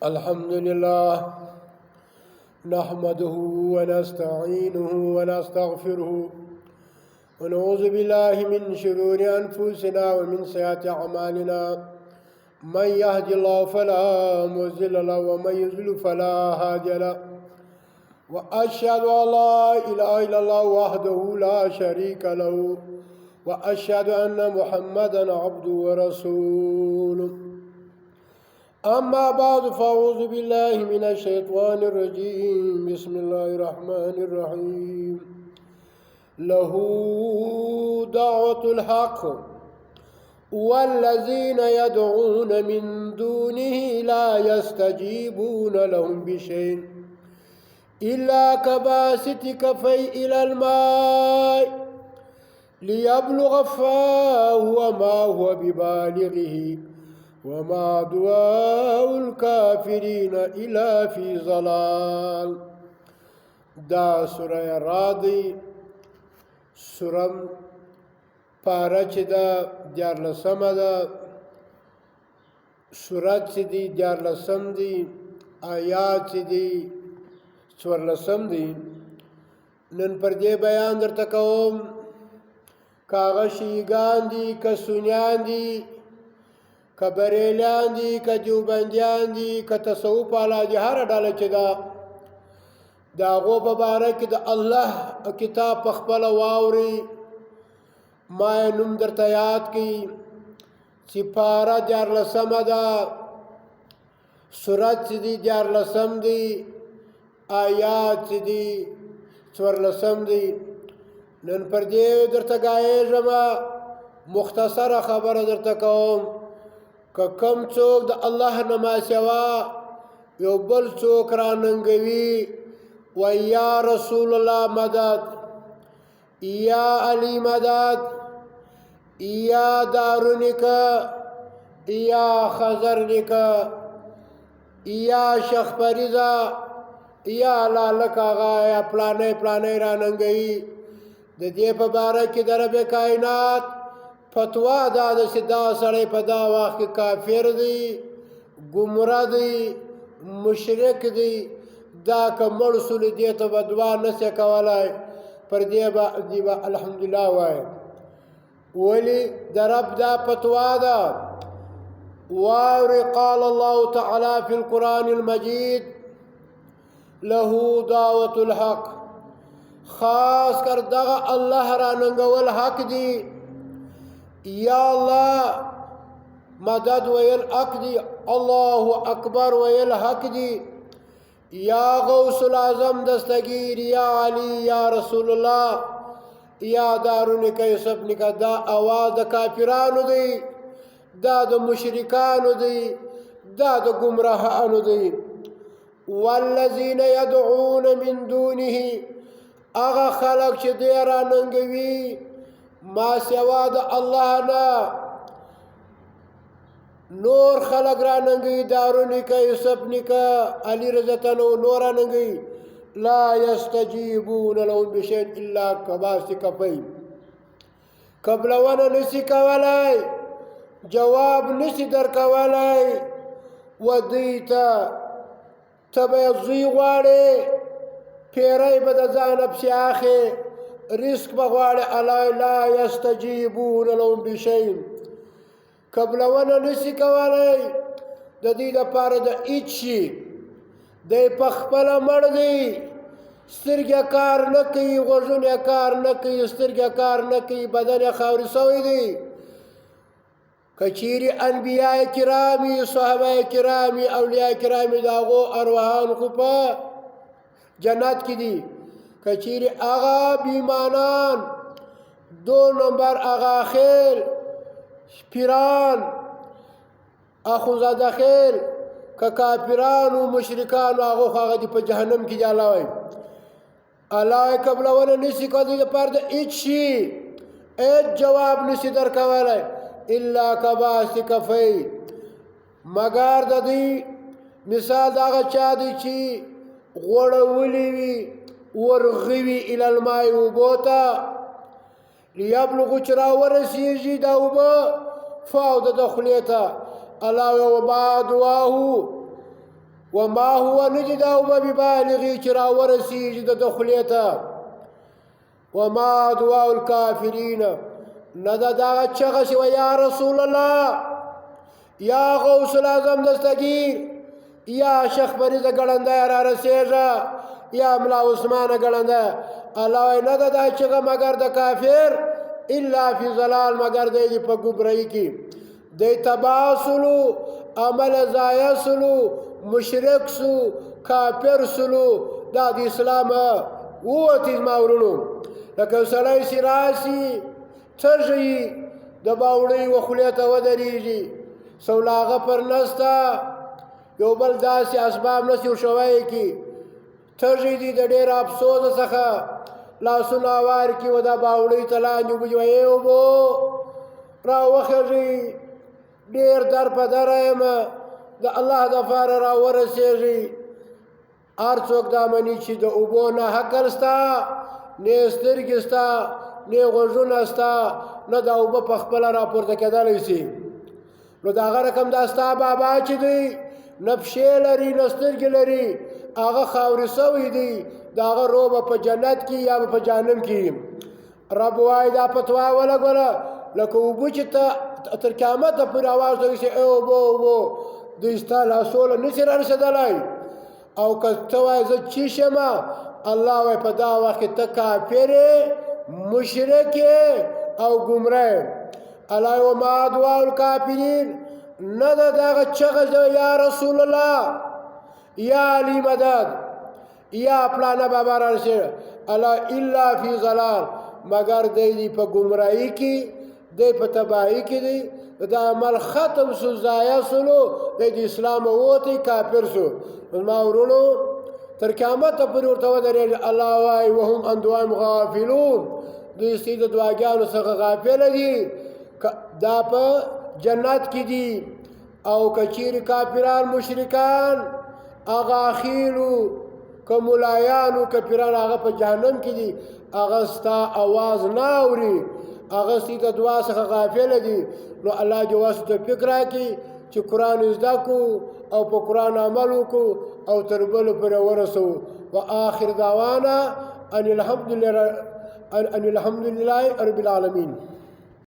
الحمد لله نحمده ونستعينه ونستغفره ونعوذ بالله من شرور أنفسنا ومن سيئات أعمالنا من يهد الله فلا مضل له ومن يضلل فلا هادي له وأشهد أن لا إله إلا الله وحده لا شريك له وأشهد أن محمدا عبده ورسوله أما بعد فأعوذ بالله من الشيطان الرجيم بسم الله الرحمن الرحيم له دعوة الحق والذين يدعون من دونه لا يستجيبون لهم بشيء إلا كباسط كفي إلى الماء ليبلغ فاه وما هو ببالغه وما دعاء الكافرين إلا في ضلال. دا سوره رادی سورم پاره چې دا دیارلسمه ده، سورت چې دی دیارلسم دی، آیات چې دی څوارلسم دی. نن پر دې بیان درته کوم که هغه شیعیګان دي که سنیان دي که بریلیان دي که دیوبندیان دي که تصوف والا دي، هره ډله چې ده د هغو په باره کې د الله کتاب په خپله واوري. ما یې نوم درته یاد کړي چې پاره دیارلسمه ده، سورت چې دي دیارلسم دی، آیات چې دي څوارلسم دی. نن پر دې درته ګایږم، مختصره خبره درته کوم. که کم څوک د الله نه ما سوا یو بل څوک راننګوي و یا رسول الله مدد، یا علی مدد، یا دارونیکه، یا خزرنیکه، یا شیخ فریضه، یا لالک آغا، یا پلانه پلانه راننګوي، د دې په باره کې د رب کائنات فتوا دا ده چې دا سړی په دا وخت کې کافر دی، ګمراه دی، مشرک دی. دا که مړ سولې دې ته به دعا نشي کولی، پر دې به الحمدلله وایي. ولې د رب دا فتوا ده. واوري قال الله تعالی فی القرآن المجید له دعوة الحق. خاص کر دغه الله را ننګول حق دی. یا الله مدد ویل حق دی، الله اکبر ویل حق دی. یا غوث العظم دستگیر، یا علی، یا رسول الله، یا دارونیکه یوسف نیکه، دا آواز د کافرانو دی، دا د مشرکانو دی، دا د گمراهانو دی. والذین یدعون من دونه، اغا خلق چې دی را ننګوي ما سوا د الله نه، نور خلق را ننګوي، دارونیکه، یوسف نیکه، علی رضتنو، نور را ننګوي. لا یستجیبون لهم بشیء الا کباسط کفی. قبلونه نسی کولای، جواب نسی درکولای، و دوی ته به زوی غواړې، پیری به د ځانه پسې اخې، رزق به غواړې. الا لا یستجیبون لهم بشیء. قبلونه نسی کولی د دې دپاره د هېڅ شي. دی په خپله مړ دی، سترګې کار نه کوي، غوږونه کار نه کوي، سترګې کار نه کوي، بدن یې خاورې سوی دی. که چیرې انبیاء کرامي، صحابه کرامي، اولیاء کرامي، د هغو ارواحان خو په جنت کې دي. که چیرې هغه بیمانان، دو نمبر هغه خیل، پیران، اخوزاده خیل، که کافران و مشرکان هغه خو هغه دي په جهنم کې. الله وایي الله یې قبلونه نشي کولی، دپاره د هېڅ شي هېڅ جواب نشي درکولی. الا کباسط کفی، مګر د دوی مثال د هغه چا دی چې غوړولی وي، ورغوي الی الماء، اوبو ته، لیبلغو چې راورسېږي دا اوبه فاو د خولې ته. الله وما دعاه وما هو ندي دا اوبه ببالغي چې راورسیږي د ده خولې ته وما دعاء الكافرین نه ده دغه چغه چې یا رسول الله یا غوث الاعظم دستگیر یا شیخ مریض ګړندی را رسېږه یا ملا عثمانه ګړندی الله وایي نه ده دا چغه مګر د کافر الا فی ضلال مګر دی په ګمراهۍ کې دی تباه سلو عمل ضایع سلو مشرک سو کافر سلو دا د اسلام ووتې زما ورونو لکه سړی چې راسي تږي د باوړۍ و خولې ته ودرېږي سولاغه پر نسته یو بل داسې اسباب نسي ورشوی کي تږي دي د ډېر افسوس څخه لاسونه وار کي و دا باوړۍ ته لاندې اوبه ای اوبو راوخېږي ډېر در په دره یم د الله دپاره راورسېږي هر څوک دا مني چې د اوبو نه حقل سته نه سترګې سته نه غوږونه سته نه دا اوبه په خپله راپورته کېدلی سي نو د هغه رقم دا ستا بابا چې دی نه پښې لري نه سترګې لري هغه خاورې سوی دی د هغه روح به په جنت کې یا به په جهنم کې رب وایي دا فتوا ولګوله لکه اوبه چې ته تر قیامته پورې اواز کوي چې ای اوبه اوبه دوی ستا لاسونه نشي رارسېدلی او که ته وایې زه چیشم الله وایي په دا وخت کې ته کافر مشرک او ګمراه الله وما دعاء الکافرین نه ده دغه چغه یا رسول الله یا علی مدد یا پلانه بابا راشي الله الا فی ضلال مگر دی په ګمراهۍ کې دی په تباهۍ کې دی د عمل ختم سو ضایع سلو د اسلام ووتی کافر سو ما ورونو تر قیامته پورې ورته ودرېږي الله وایي وهم عن دعاهم غافلون دوی سي د دعاګانو څخه غافله دي دا په جنت کې دي او که چیرې کافران مشرکان هغه اخیلو که ملایانو که پیران هغه په جهنم کې دي هغه ستا اواز نه اوري هغه سي د دعا څخه غافله دي نو الله دې واسو توفیق راکړي چې قرآن زده کړو او په قرآن عمل وکړو او تر بلو پورې ورسو وآخر دعوانا ان الحمد لله رب العالمین